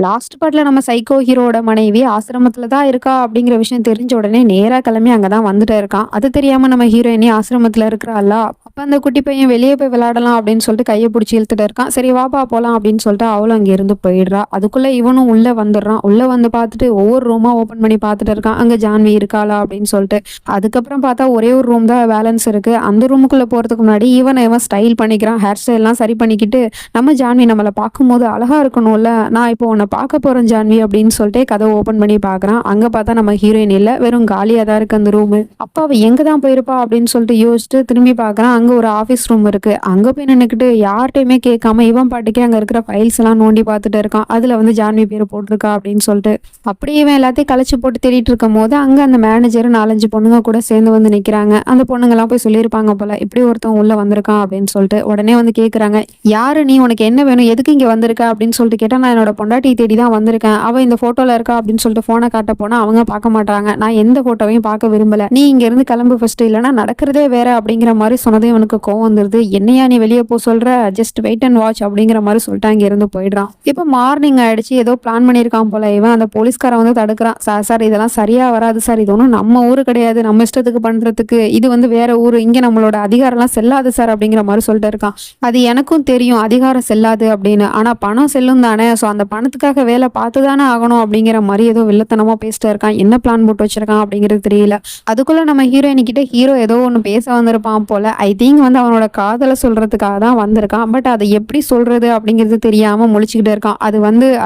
Last பார்ட்ல நம்ம psycho ஹீரோட மனைவி ஆசிரமத்துல தான் இருக்கா அப்படிங்கிற விஷயம் தெரிஞ்ச உடனே நேரா கிளம்பி அங்கதான் வந்துட்டு இருக்கான். அது தெரியாம நம்ம ஹீரோயினி ஆசிரமத்துல இருக்கிறாளா, அப்ப அந்த குட்டி பையன் வெளியே போய் விளையாடலாம் அப்படின்னு சொல்லிட்டு கையை பிடிச்சி இழுத்துட்டு இருக்கான். சரி வாப்பா போலாம் அப்படின்னு சொல்லிட்டு அவளும் அங்க இருந்து போயிடுறா. அதுக்குள்ள இவனும் உள்ள வந்துடுறான். உள்ள வந்து பார்த்துட்டு ஒவ்வொரு ரூமா ஓபன் பண்ணி பார்த்துட்டு இருக்கான், அங்க ஜான்வி இருக்காளா அப்படின்னு சொல்லிட்டு. அதுக்கப்புறம் பார்த்தா ஒரே ஒரு ரூம் தான் பேலன்ஸ் இருக்கு. அந்த ரூமுக்குள்ள போறதுக்கு முன்னாடி இவன் ஸ்டைல் பண்ணிக்கிறான், ஹேர் ஸ்டைல் எல்லாம் சரி பண்ணிக்கிட்டு, நம்ம ஜான்வி நம்மளை பார்க்கும்போது அழகா இருக்கணும்ல, நான் இப்போ உன்னை பார்க்க போறேன் ஜான்வி அப்படின்னு சொல்லிட்டு கதவை ஓபன் பண்ணி பாக்குறான். அங்க பார்த்தா நம்ம ஹீரோயின் இல்ல, வெறும் காலியா தான் இருக்கு அந்த ரூம். அப்ப அவ எங்க தான் போயிருப்பா அப்படின்னு சொல்லிட்டு யோசிச்சுட்டு திரும்பி பாக்குறான். அங்க ஒரு ஆபீஸ் ரூம் இருக்கு. அங்க போய் நின்னுக்கிட்டு யார்கிட்டயுமே கேட்காம இவன் பாட்டுக்கே அங்க இருக்கிற ஃபைல்ஸ் எல்லாம் நோண்டி பார்த்துட்டு இருக்கான். அதுல ஜான்வி பேர் போட்டிருக்கா அப்படின்னு சொல்லிட்டு. அப்படியே இவன் எல்லாத்தையும் கலைச்சு போட்டு தேடிட்டு இருக்கும் போது அங்க அந்த மேனேஜர் 4-5 பொண்ணுங்க கூட சேர்ந்து நிக்கிறாங்க. அந்த பொண்ணுங்க எல்லாம் போய் சொல்லியிருப்பாங்க போல, இப்படி ஒருத்தன் உள்ள வந்திருக்கான் அப்படின்னு சொல்லிட்டு. உடனே கேக்குறாங்க, யாரு நீ, உனக்கு என்ன வேணும், எதுக்கு இங்க வந்திருக்க அப்படின்னு சொல்லிட்டு கேட்டா, நான் என்னோட பொண்டாட்டி தேடி தான் வந்திருக்கேன், அவ இந்த போட்டோல இருக்கா அப்படின்னு சொல்லிட்டு போனை காட்ட போனா அவங்க பார்க்க மாட்டாங்க. நான் எந்த போட்டோவையும் பார்க்க விரும்பல, நீ இங்க இருந்து கிளம்பு ஃபர்ஸ்ட், இல்லைன்னா நடக்கிறதே வேற அப்படிங்கிற மாதிரி சொன்னதும் இவனுக்கு கோவம் வந்துருது. என்னையா நீ வெளியே போ சொல்ற, ஜஸ்ட் வெயிட் அண்ட் வாட்ச் அப்படிங்கிற மாதிரி சொல்லிட்டு அங்க இருந்து போயிடுறான். இப்ப மார்னிங் ஆயிடுச்சு, ஏதோ பிளான் பண்ணியிருக்கான் போல இவன். அந்த போலீஸ்காரன் தடுக்கிறான். சார் சார் இதெல்லாம் சரியா வராது சார், இது ஒன்றும் நம்ம ஊரு கிடையாது, நம்ம இஷ்டத்துக்கு பண்றதுக்கு, இது வேற ஊரு, இங்க நம்மளோட அதிகாரம் எல்லாம் செல்லாது சார் அப்படிங்கிற மாதிரி சொல்லிட்டு இருக்கான். அது எனக்கும் தெரியும் அதிகாரம் செல்லாது அப்படின்னு, ஆனா பணம் செல்லும் தானே, ஸோ அந்த பணத்துக்காக வேலை பார்த்து தானே ஆகணும் அப்படிங்கிற மாதிரி ஏதோ வில்லத்தனமா பேசிட்டு இருக்கான். என்ன பிளான் போட்டு வச்சிருக்கான் அப்படிங்கிறது தெரியல. அதுக்குள்ள நம்ம ஹீரோயினி கிட்ட ஹீரோ ஏதோ ஒன்று பேச வந்திருப்பான் போல. ஐ திங்க் அவனோட காதலை சொல்றதுக்காக தான் வந்திருக்கான். பட் அதை எப்படி சொல்றது அப்படிங்கிறது தெரியாம முழிச்சுக்கிட்டு இருக்கான். அது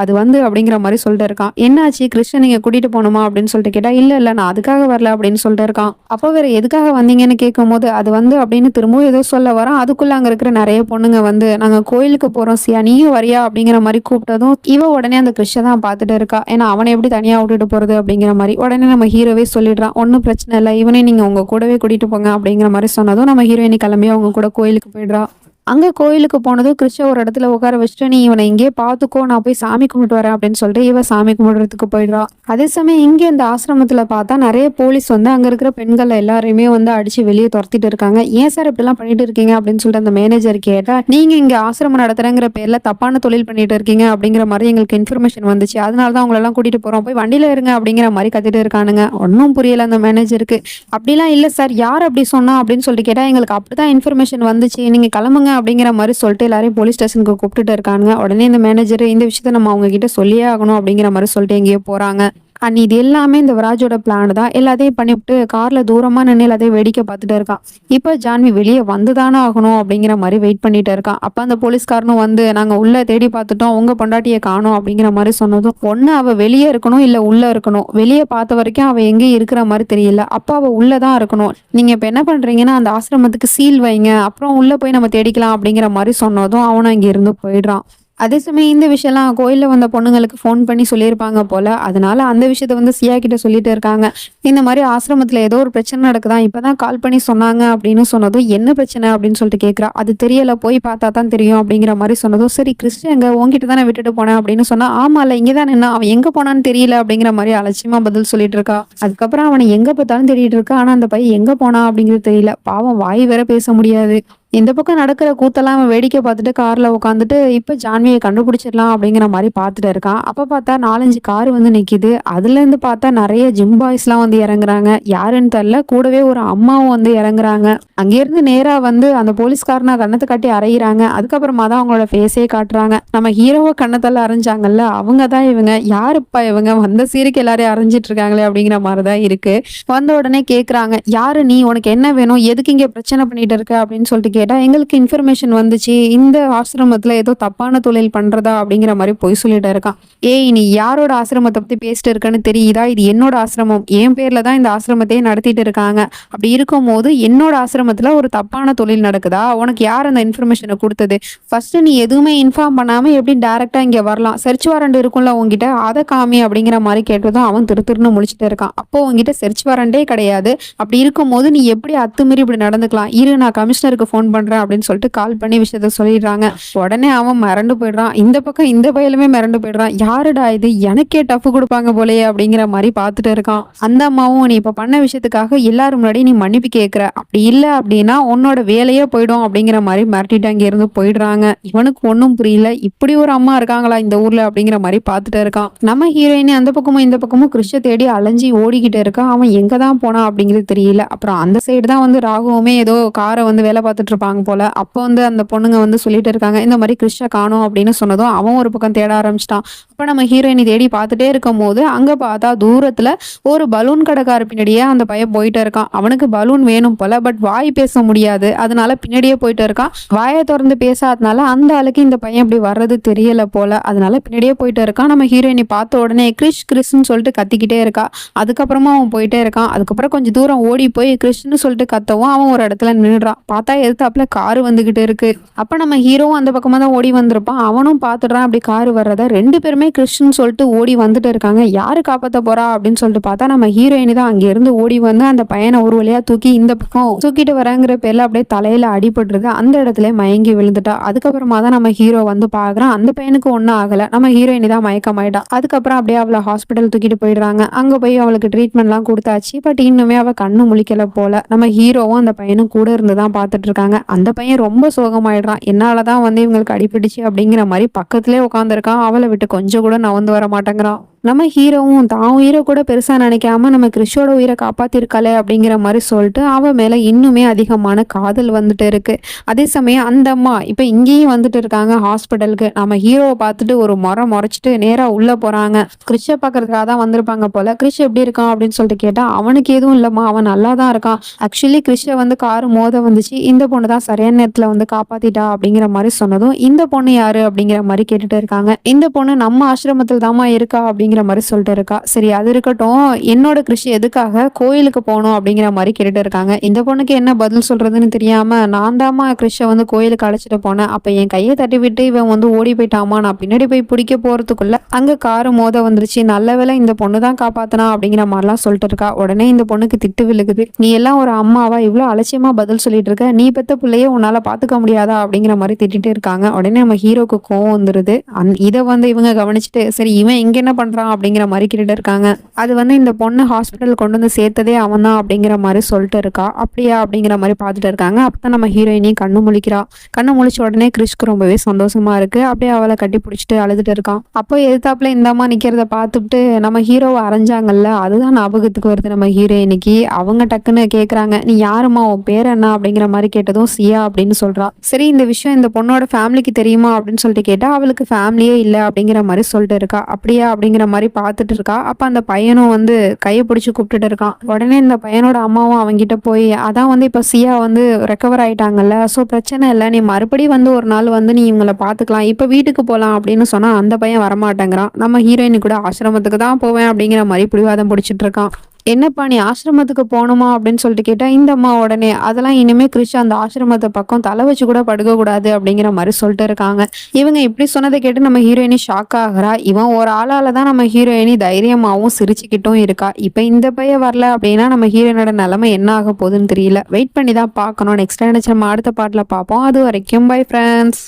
அப்படிங்கிற மாதிரி சொல்லிட்டு இருக்கான். என்னாச்சு கிருஷ்ணன் நீங்க கூட்டிட்டு போகணுமா அப்படின்னு சொல்லிட்டு கேட்டா, இல்ல நான் அதுக்காக வரல அப்படின்னு சொல்லிட்டு இருக்கான். அப்போ வேற எதுக்காக வந்தீங்கன்னு கேட்கும் போது அது அப்படின்னு திரும்பவும் ஏதோ சொல்ல வரான். அதுக்குள்ள அங்க இருக்கிற நிறைய பொண்ணுங்க நாங்க கோயிலுக்கு போறோம் சியா, நீயும் வரியா அப்படிங்கிற மாதிரி கூப்பிட்டதும் இவ உடனே அந்த கிருஷ்ண தான் பார்த்துட்டு இருக்கா. ஏன்னா அவனை எப்படி தனியா விட்டுட்டு போறது அப்படிங்கிற மாதிரி. உடனே நம்ம ஹீரோவே சொல்லிடுறான், ஒன்னும் பிரச்சனை இல்லை, இவனே நீங்க உங்க கூடவே கூட்டிட்டு போங்க அப்படிங்கிற மாதிரி சொன்னதும் நம்ம ஹீரோயினி கிளம்பி அவங்க கூட கோயிலுக்கு போயிடுறா. அங்க கோயிலுக்கு போனதும் கிருஷ்ண ஒரு இடத்துல உட்கார வச்சுட்டு, நீ இவனை இங்கே பாத்துக்கோ, நான் போய் சாமி கும்பிட்டு வரேன் அப்படின்னு சொல்லிட்டு இவ சாமி கும்பிடுறதுக்கு போயிடுறா. அதே சமயம் இங்கே இந்த ஆசிரமத்துல பார்த்தா நிறைய போலீஸ் அங்க இருக்கிற பெண்கள் எல்லாரையுமே அடிச்சு வெளியே துரத்திட்டு இருக்காங்க. ஏன் சார் இப்படிலாம் பண்ணிட்டு இருக்கீங்க அப்படின்னு சொல்லிட்டு அந்த மேனேஜர் கேட்டா, நீங்க இங்க ஆசிரமம் நடத்துறங்கிற பேர்ல தப்பான தொழில் பண்ணிட்டு இருக்கீங்க அப்படிங்கிற மாதிரி எங்களுக்கு இன்ஃபர்மேஷன் வந்துச்சு, அதனாலதான் உங்களை எல்லாம் கூட்டிட்டு போறோம், போய் வண்டியில இருங்க அப்படிங்கிற மாதிரி கத்திட்டு இருக்கானுங்க. ஒன்னும் புரியல அந்த மேனேஜருக்கு. அப்படிலாம் இல்ல சார், யார் அப்படி சொன்னா அப்படின்னு சொல்லிட்டு கேட்டா, எங்களுக்கு அப்படிதான் இன்ஃபர்மேஷன் வந்துச்சு, நீங்க கிளம்புங்க அப்படிங்கிற மாதிரி சொல்லிட்டு எல்லாரையும் போலீஸ் ஸ்டேஷனுக்கு கூப்பிட்டுட்டு இருக்காங்க. உடனே இந்த மேனேஜர் இந்த விஷயத்த நம்ம அவங்க கிட்ட சொல்லியே ஆகணும் அப்படிங்கிற மாதிரி சொல்லிட்டு எங்கேயோ போறாங்க. அண்ட் இது எல்லாமே இந்த விராஜோட பிளான் தான். எல்லாத்தையும் பண்ணிவிட்டு கார்ல தூரமா நின்று எல்லாத்தையும் வேடிக்கை பார்த்துட்டு இருக்கான். இப்போ ஜான்வி வெளியே வந்துதானே ஆகணும் அப்படிங்கிற மாதிரி வெயிட் பண்ணிட்டு இருக்கான். அப்ப அந்த போலீஸ்காரனும் நாங்க உள்ள தேடி பார்த்துட்டோம், உங்க பொண்டாட்டியை காணோம் அப்படிங்கிற மாதிரி சொன்னதும், ஒண்ணு அவ வெளியே இருக்கணும் இல்ல உள்ள இருக்கணும், வெளியே பார்த்த வரைக்கும் அவ எங்கேயும் இருக்கிற மாதிரி தெரியல, அப்ப அவ உள்ளதான் இருக்கணும், நீங்க இப்ப என்ன பண்றீங்கன்னா அந்த ஆசிரமத்துக்கு சீல் வைங்க, அப்புறம் உள்ள போய் நம்ம தேடிக்கலாம் அப்படிங்கிற மாதிரி சொன்னதும் அவனும் அங்க இருந்து போயிடுறான். அதே சமயம் இந்த விஷயம்லாம் கோயில்ல வந்த பொண்ணுங்களுக்கு ஃபோன் பண்ணி சொல்லியிருப்பாங்க போல. அதனால அந்த விஷயத்த சியா கிட்ட சொல்லிட்டு இருக்காங்க. இந்த மாதிரி ஆசிரமத்துல ஏதோ ஒரு பிரச்சனை நடக்குதான், இப்பதான் கால் பண்ணி சொன்னாங்க அப்படின்னு சொன்னதும், என்ன பிரச்சனை அப்படின்னு சொல்லிட்டு கேட்கிறா. அது தெரியல, போய் பார்த்தா தான் தெரியும் அப்படிங்கிற மாதிரி சொன்னதும், சரி கிறிஸ்டின் எங்க உங்ககிட்ட தானே விட்டுட்டு போனேன் அப்படின்னு சொன்னா, ஆமால இங்கதான் நின்னா, அவன் எங்க போனான்னு தெரியல அப்படிங்கிற மாதிரி அலட்சியமா பதில் சொல்லிட்டு இருக்கா. அதுக்கப்புறம் அவனை எங்க பார்த்தாலும் தேடிட்டு இருக்கா, ஆனா அந்த பையன் எங்க போனா அப்படிங்கிறது தெரியல. பாவம் வாய் வேற பேச முடியாது. இந்த பக்கம் நடக்கிற கூத்தெல்லாம் அவன் வேடிக்கை பார்த்துட்டு கார்ல உட்காந்துட்டு இப்ப ஜான்வியை கண்டுபிடிச்சிடலாம் அப்படிங்கிற மாதிரி பார்த்துட்டு இருக்கான். அப்ப பார்த்தா 4-5 கார் நிக்குது. அதுல இருந்து பார்த்தா நிறைய ஜிம் பாய்ஸ் எல்லாம் இறங்குறாங்க. யாருன்னு தெரியல, கூடவே ஒரு அம்மாவும் இறங்குறாங்க. அங்கிருந்து நேரா அந்த போலீஸ்காரனை கண்ணத்தை காட்டி அறையிறாங்க. அதுக்கப்புறமா தான் அவங்களோட ஃபேஸே காட்டுறாங்க. நம்ம ஹீரோவை கண்ணத்தெல்லாம் அரைஞ்சாங்கல்ல, அவங்க தான் இவங்க. யாருப்பா இவங்க, வந்த சீருக்கு எல்லாரையும் அரைஞ்சிட்டு இருக்காங்களே அப்படிங்கிற மாதிரிதான் இருக்கு. வந்த உடனே கேக்குறாங்க, யாரு நீ, உனக்கு என்ன வேணும், எதுக்கு இங்க பிரச்சனை பண்ணிட்டு இருக்க அப்படின்னு சொல்லிட்டு கேட்டா, எங்களுக்கு இன்ஃபர்மேஷன் வந்துச்சு, இந்த ஆசிரமத்துல ஏதோ தப்பான தொழில் பண்றதா அப்படிங்கிற மாதிரி பொய் சொல்லிட்டு இருக்கான். ஏய் நீ யாரோட ஆசிரமத்தை பத்தி பேசிட்டு இருக்கன்னு தெரியுதா, இது என்னோட ஆசிரமம், என் பேர்ல தான் இந்த ஆசிரமத்தையே நடத்திட்டு இருக்காங்க, அப்படி இருக்கும் போது என்னோட ஆசிரமத்துல ஒரு தப்பான தொழில் நடக்குதா, உனக்கு யார் அந்த இன்ஃபர்மேஷனை கொடுத்தது, ஃபர்ஸ்ட் நீ எதுவுமே இன்ஃபார்ம் பண்ணாம எப்படி டைரக்டா இங்க வரலாம், சர்ச் வாரண்ட் இருக்கும்ல உங்ககிட்ட, அதை காமி அப்படிங்கிற மாதிரி கேட்டதும் அவன் திருன்னு முழிச்சிட்டு இருக்கான். அப்போ உங்ககிட்ட சர்ச் வாரண்டே கிடையாது, அப்படி இருக்கும் போது நீ எப்படி அத்துமீறி இப்படி நடந்துக்கலாம், இரு நான் கமிஷனருக்கு ஃபோன் பண்றேன் அப்படின்னு சொல்லிட்டு கால் பண்ணி விஷயத்த சொல்லிடுறாங்க. உடனே அவன் மிரண்டு போயிடுறான். இந்த பக்கம் இந்த பையலுமே மிரண்டு போயிடுறான். யாருடா இது, எனக்கே டஃப் கொடுப்பாங்க போலயே அப்படிங்கிற மாதிரி பார்த்துட்டு இருக்கான். அந்த அம்மாவும் நீ இப்ப பண்ண விஷயத்துக்காக எல்லாரும் முன்னாடி நீ மன்னிப்பு கேட்கிற, அப்படி இல்ல அப்படின்னா உன்னோட வேலையே போயிடும் அப்படிங்கிற மாதிரி மிரட்டிட்டு அங்க இருந்து போயிடுறாங்க. இவனுக்கு ஒன்றும் புரியல, இப்படி ஒரு அம்மா இருக்காங்களா இந்த ஊர்ல அப்படிங்கிற மாதிரி பார்த்துட்டு இருக்கான். நம்ம ஹீரோயின் அந்த பக்கமும் இந்த பக்கமும் கிறிஷ தேடி அலைஞ்சி ஓடிக்கிட்டு இருக்கான். அவன் எங்க தான் போனா அப்படிங்கிறது தெரியல. அப்புறம் அந்த சைடு தான் வந்து ராகுவுமே ஏதோ காரை வந்து வேலை பார்த்துட்டு இருப்பாங்க போல. அப்போ வந்து அந்த பொண்ணுங்க வந்து சொல்லிட்டு இருக்காங்க இந்த மாதிரி கிறிஷ காணோம் அப்படின்னு சொன்னதும் அவன் ஒரு பக்கம் தேட ஆரம்பிச்சிட்டான். அப்ப நம்ம ஹீரோயினி தேடி பார்த்துட்டே இருக்கும் போது அங்க பார்த்தா தூரத்துல ஒரு பலூன் கடைக்கார பின்னாடியே அந்த பையன் போயிட்டு இருக்கான். அவனுக்கு பலூன் வேணும் போல, பட் வாய் பேச முடியாது, அதனால பின்னாடியே போயிட்டு இருக்கான். வாயை திறந்து பேசாதனால அந்த ஆளுக்கு இந்த பையன் இப்படி வர்றது தெரியல போல, அதனால பின்னாடியே போயிட்டு இருக்கான். நம்ம ஹீரோயினி பார்த்த உடனே கிறிஸ்ன்னு சொல்லிட்டு கத்திக்கிட்டே இருக்கா. அதுக்கப்புறமா அவன் போயிட்டே இருக்கான். அதுக்கப்புறம் கொஞ்சம் தூரம் ஓடி போய் கிறிஸ்ன்னு சொல்லிட்டு கத்தவும் அவன் ஒரு இடத்துல நின்றுறான். பார்த்தா எதிர்த்தாப்புல காரு வந்துகிட்டு இருக்கு. அப்ப நம்ம ஹீரோவும் அந்த பக்கமா தான் ஓடி வந்திருப்பான். அவனும் பார்த்துடுறான் அப்படி காரு வர்றத. ரெண்டு பேருமே கிறிஸ்ன்னு சொல்லிட்டு ஓடி வந்துட்டு இருக்காங்க. யாரு காப்பாத்த போறா அப்படின்னு சொல்லிட்டு பார்த்தா நம்ம ஹீரோயினி தான் அங்க இருந்து ஓடி வந்து அந்த பையனை ஒரு வழியா தூக்கி இந்த பக்கம் தூக்கிட்டு வரங்கிற பேர்ல அப்படியே தலையில அடிபட்டுருக்கு. அந்த இடத்துல மயங்கி விழுந்துட்டா. அதுக்கப்புறமா தான் நம்ம ஹீரோ வந்து பாக்குறான். அந்த பையனுக்கு ஒன்றும் ஆகல. நம்ம ஹீரோயினி தான் மயக்கமாயிட்டா. அதுக்கப்புறம் அப்படியே அவளை ஹாஸ்பிட்டல் தூக்கிட்டு போயிடுறாங்க. அங்க போய் அவளுக்கு ட்ரீட்மெண்ட்லாம் கொடுத்தாச்சு. பட் இன்னுமே அவ கண்ணு முழிக்கல போல. நம்ம ஹீரோவும் அந்த பையனும் கூட இருந்து தான் பார்த்துட்டு இருக்காங்க. அந்த பையன் ரொம்ப சோகமாயிடுறான். என்னாலதான் வந்து இவங்களுக்கு அடிபிடிச்சு அப்படிங்கிற மாதிரி பக்கத்திலே உட்காந்துருக்கான். அவளை விட்டு கொஞ்சம் கூட நவந்து வர மாட்டேங்கிறான். நம்ம ஹீரோவும் தான் உயிரை கூட பெருசா நினைக்காம நம்ம கிறிஷோட உயிரை காப்பாத்திருக்காளே அப்படிங்கிற மாதிரி சொல்லிட்டு அவ மேல இன்னுமே அதிகமான காதல் வந்துட்டு இருக்கு. அதே சமயம் அந்த அம்மா இப்ப இங்கேயும் வந்துட்டு இருக்காங்க ஹாஸ்பிட்டலுக்கு. நம்ம ஹீரோவை பார்த்துட்டு ஒரு முறைச்சிட்டு நேரா உள்ள போறாங்க. கிறிஷ பாக்குறதுக்காக தான் வந்திருப்பாங்க போல. கிறிஷ் எப்படி இருக்கான் அப்படின்னு சொல்லிட்டு கேட்டா அவனுக்கு எதுவும் இல்லம்மா, அவன் நல்லா தான் இருக்கான். ஆக்சுவலி கிறிஷ வந்து காரு மோத வந்துச்சு, இந்த பொண்ணு தான் சரியான நேரத்துல வந்து காப்பாத்திட்டா அப்படிங்கிற மாதிரி சொன்னதும் இந்த பொண்ணு யாரு அப்படிங்கிற மாதிரி கேட்டுட்டு இருக்காங்க. இந்த பொண்ணு நம்ம ஆசிரமத்தில் தாமா இருக்கா அப்படிங்கிற மாதிரி சொல்லிட்டு இருக்கா. சரி அது இருக்கட்டும், என்னோட கிறிஷ் எதுக்காக கோயிலுக்கு போகணும் அப்படிங்கிற மாதிரி கேட்டுட்டு இருக்காங்க. இந்த பொண்ணுக்கு என்ன பதில் சொல்றதுன்னு தெரியாம நான் தாமா கிறிஷ வந்து கோயிலுக்கு அழைச்சிட்டு போனேன், அப்ப என் கையை தட்டி விட்டு இவன் வந்து ஓடி போயிட்டாமா, நான் பின்னாடி போய் பிடிக்க போறதுக்குள்ள அங்க காரு மோத வந்துருச்சு, நல்ல வேளை இந்த பொண்ணு தான் காப்பாத்தினா அப்படிங்கிற மாதிரிலாம் சொல்லிட்டு இருக்கா. உடனே இந்த பொண்ணுக்கு திட்டு விழுகுது. நீ எல்லாம் ஒரு அம்மாவா இவ்வளவு அலட்சியமா பதில் சொல்லிட்டு இருக்க, நீ பெத்த பிள்ளையே உன்னால பாத்துக்க முடியாதா அப்படிங்கிற மாதிரி திட்டிட்டு இருக்காங்க. உடனே நம்ம ஹீரோக்கு கோவம் வந்துருது. இதை வந்து இவங்க கவனிச்சுட்டு சரி இவன் இங்க என்ன பண்றான் அப்படிங்கிற மாதிரி கேட்டுட்டு இருக்காங்க. அது வந்து இந்த பொண்ணு ஹாஸ்பிட்டல் கொண்டு வந்து சேர்த்ததே அவன் தான் அப்படிங்கிற மாதிரி சொல்லிட்டு இருக்கா. அப்படியா அப்படிங்கிற மாதிரி பார்த்துட்டு இருக்காங்க. அப்பதான் நம்ம ஹீரோயினையும் கண்ணு முழிக்கிறா. கண்ணு முழிச்ச உடனே கிறிஸ்க்கு ரொம்பவே சந்தோஷமா இருக்கு. அப்படியே அவளை கட்டி பிடிச்சிட்டு அழுதுட்டு இருக்கான். அப்போ எதிர்த்தாப்புல இந்த அம்மா நிக்கிறத பார்த்துட்டு நம்ம ஹீரோவை அரைஞ்சாங்கல்ல, அதுதான் ஞாபகத்துக்கு வருது நம்ம ஹீரோயினிக்கு. அவங்க டக்குன்னு கேக்குறாங்க, நீ யாருமா, உன் பேர் என்ன அப்படிங்கிற மாதிரி கேட்டதும் சியா அப்படின்னு சொல்றா. சரி இந்த விஷயம் இந்த பொண்ணோட ஃபேமிலிக்கு தெரியுமா அப்படின்னு சொல்லிட்டு கேட்டா அவளுக்கு ஃபேமிலியே இல்லை அப்படிங்கிற மாதிரி சொல்லிட்டு இருக்கா. அப்படியா அப்படிங்கிற மாதிரி பார்த்துட்டு இருக்கா. அப்ப அந்த பையனும் வந்து கையை பிடிச்சு கூப்பிட்டுட்டு இருக்கான். உடனே இந்த பையனோட அம்மாவும் அவங்கிட்ட போய் அதான் வந்து இப்ப சியா வந்து ரெக்கவர் ஆயிட்டாங்கல்ல, சோ பிரச்சனை இல்லை, நீ மறுபடியும் வந்து ஒரு நாள் வந்து நீ இவங்களை பாத்துக்கலாம், இப்ப வீட்டுக்கு போலாம் அப்படின்னு சொன்னா அந்த பையன் வரமாட்டேங்கிறான். நம்ம ஹீரோயினி கூட ஆசிரமத்துக்கு தான் போவேன் அப்படிங்கிற மாதிரி பிடிவாதம் பிடிச்சிட்டு இருக்கான். என்னப்பா நீ ஆசிரமத்துக்கு போகணுமா அப்படின்னு சொல்லிட்டு கேட்டா இந்த அம்மா உடனே அதெல்லாம் இனிமே கிறிஷ் அந்த ஆசிரமத்தை பக்கம் தலை வச்சு கூட படுக்க கூடாது அப்படிங்கிற மாதிரி சொல்லிட்டு இருக்காங்க. இவங்க இப்படி சொன்னதை கேட்டு நம்ம ஹீரோயினி ஷாக் ஆகுறா. இவன் ஒரு ஆளால தான் நம்ம ஹீரோயினி தைரியமாவும் சிரிச்சுக்கிட்டும் இருக்கா. இப்ப இந்த பையன் வரல அப்படின்னா நம்ம ஹீரோயினோட நிலைமை என்ன ஆக போகுதுன்னு தெரியல. வெயிட் பண்ணி தான் பார்க்கணும். நெக்ஸ்ட் நம்ம அடுத்த பாட்டுல பார்ப்போம். அது வரைக்கும் பை ஃப்ரெண்ட்ஸ்.